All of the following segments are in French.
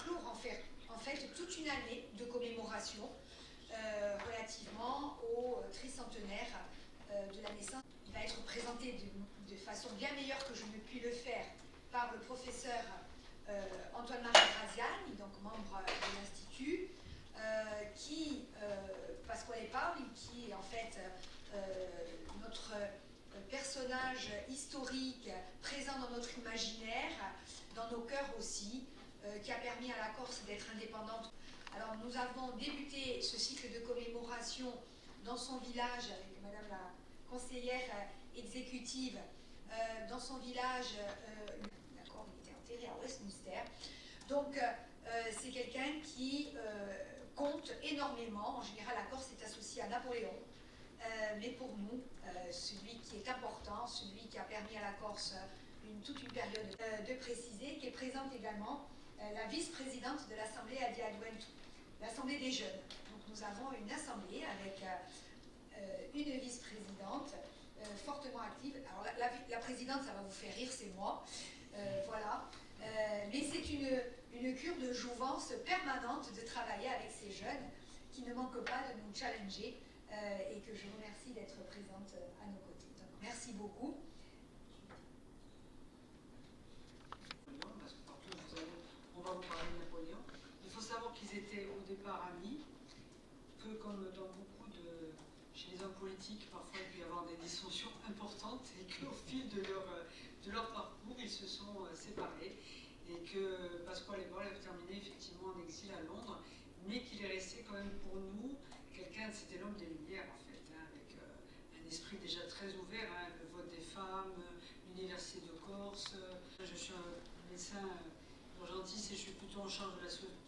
clore en fait toute une année de commémoration relativement au tricentenaire de la naissance. Il va être présenté de façon bien meilleure que je ne puis le faire par le professeur Antoine-Marie Graziani, donc membre de l'Institut, Pasquale Paoli, qui est en fait notre personnage historique présent dans notre imaginaire, dans nos cœurs aussi, qui a permis à la Corse d'être indépendante. Alors nous avons débuté ce cycle de commémoration dans son village avec Madame la conseillère exécutive, dans son village, d'accord, il était enterré à Westminster. Donc c'est quelqu'un qui compte énormément. En général, la Corse est associée à Napoléon. Mais pour nous, celui qui est important, celui qui a permis à la Corse toute une période de préciser, qui est présente également la vice-présidente de l'Assemblée Adi Adwentu, l'Assemblée des jeunes. Donc nous avons une assemblée avec une vice-présidente fortement active. Alors la présidente, ça va vous faire rire, c'est moi. Voilà. Mais c'est une cure de jouvence permanente de travailler avec ces jeunes qui ne manquent pas de nous challenger et que je remercie d'être présente à nos côtés. Donc, merci beaucoup. Parce que partout, on va vous parler de Napoléon. Il faut savoir qu'ils étaient au départ amis, que comme dans beaucoup chez les hommes politiques, parfois il peut y avoir des dissensions importantes et qu'au fil de leur parcours, ils se sont séparés et que Pasquale Paoli a terminé effectivement en exil à Londres, mais qu'il est resté quand même pour nous quelqu'un, c'était l'homme des Lumières en fait, hein, avec un esprit déjà très ouvert, hein, le vote des femmes, l'université de Corse. Je suis un médecin urgentiste et je suis plutôt en charge de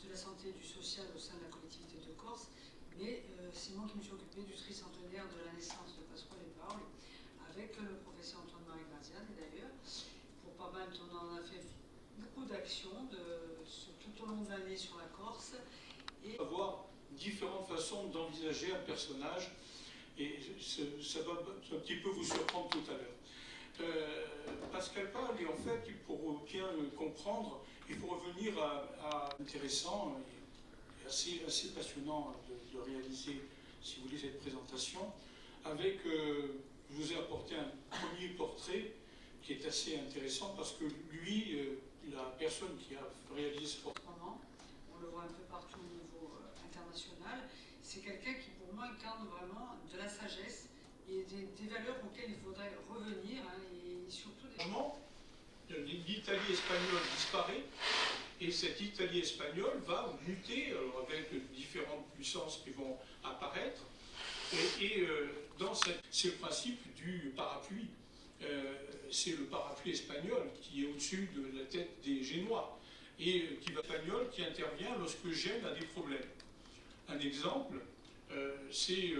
la santé et du social au sein de la collectivité de Corse, mais c'est moi qui me suis occupé du tricentenaire de la naissance de Pasquale Paoli, avec le professeur Antoine-Marie Graziani d'ailleurs. Pour pas mal, on en a fait beaucoup d'actions tout au long de l'année sur la Corse. Et avoir différentes façons d'envisager un personnage, et ça va un petit peu vous surprendre tout à l'heure. Pasquale Paoli, en fait, pour bien le comprendre, il faut revenir à intéressant et assez passionnant de réaliser, si vous voulez, cette présentation, avec, je vous ai apporté un premier portrait qui est assez intéressant parce que lui, la personne qui a réalisé ce portrait, on le voit un peu partout au niveau international, c'est quelqu'un qui pour moi incarne vraiment de la sagesse et des valeurs auxquelles il faudrait revenir, hein, et surtout des... L'Italie espagnole disparaît et cette Italie espagnole va muter avec différentes puissances qui vont apparaître c'est le principe du parapluie. C'est le parapluie espagnol qui est au-dessus de la tête des Génois et qui intervient lorsque Gênes a des problèmes. Un exemple, c'est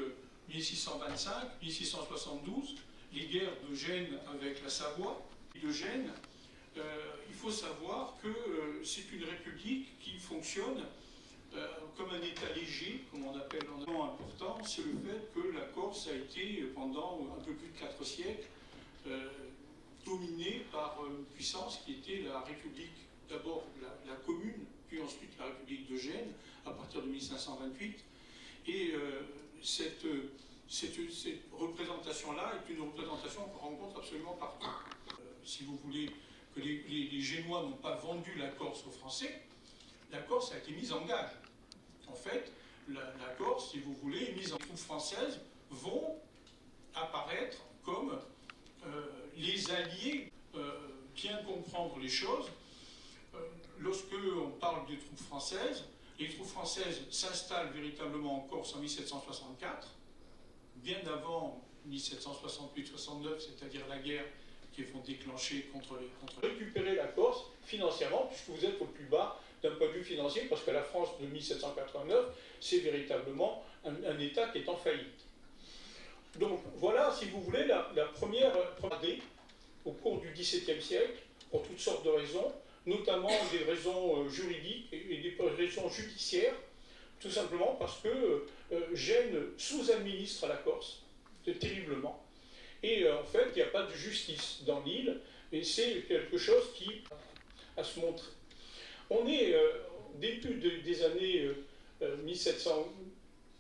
1625-1672, les guerres de Gênes avec la Savoie. De Gênes, il faut savoir que c'est une république qui fonctionne comme un État léger, comme on appelle en allemand important. C'est le fait que la Corse a été pendant un peu plus de 4 siècles dominée par une puissance qui était la République, d'abord la commune, puis ensuite la République de Gênes, à partir de 1528. Et cette représentation-là est une représentation qu'on rencontre absolument partout. Si vous voulez que les Génois n'ont pas vendu la Corse aux Français, la Corse a été mise en gage. En fait, la Corse, si vous voulez, est mise en troupes françaises, vont apparaître comme les alliés, bien comprendre les choses. Lorsque on parle des troupes françaises, les troupes françaises s'installent véritablement en Corse en 1764, bien avant 1768-69, c'est-à-dire la guerre qui vont déclencher contre récupérer la Corse financièrement, puisque vous êtes au plus bas d'un point de vue financier, parce que la France de 1789, c'est véritablement un État qui est en faillite. Donc voilà, si vous voulez, la première année au cours du XVIIe siècle, pour toutes sortes de raisons, notamment des raisons juridiques et des raisons judiciaires, tout simplement parce que Gênes sous-administre la Corse, terriblement. Et en fait, il n'y a pas de justice dans l'île, et c'est quelque chose qui a se montrer. On est début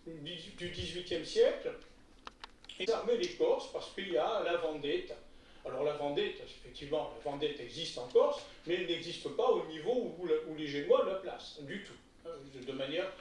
du XVIIIe siècle, ils armaient les Corses parce qu'il y a la vendetta. Alors la vendetta, effectivement, la vendetta existe en Corse, mais elle n'existe pas au niveau où les Génois la placent, du tout, de manière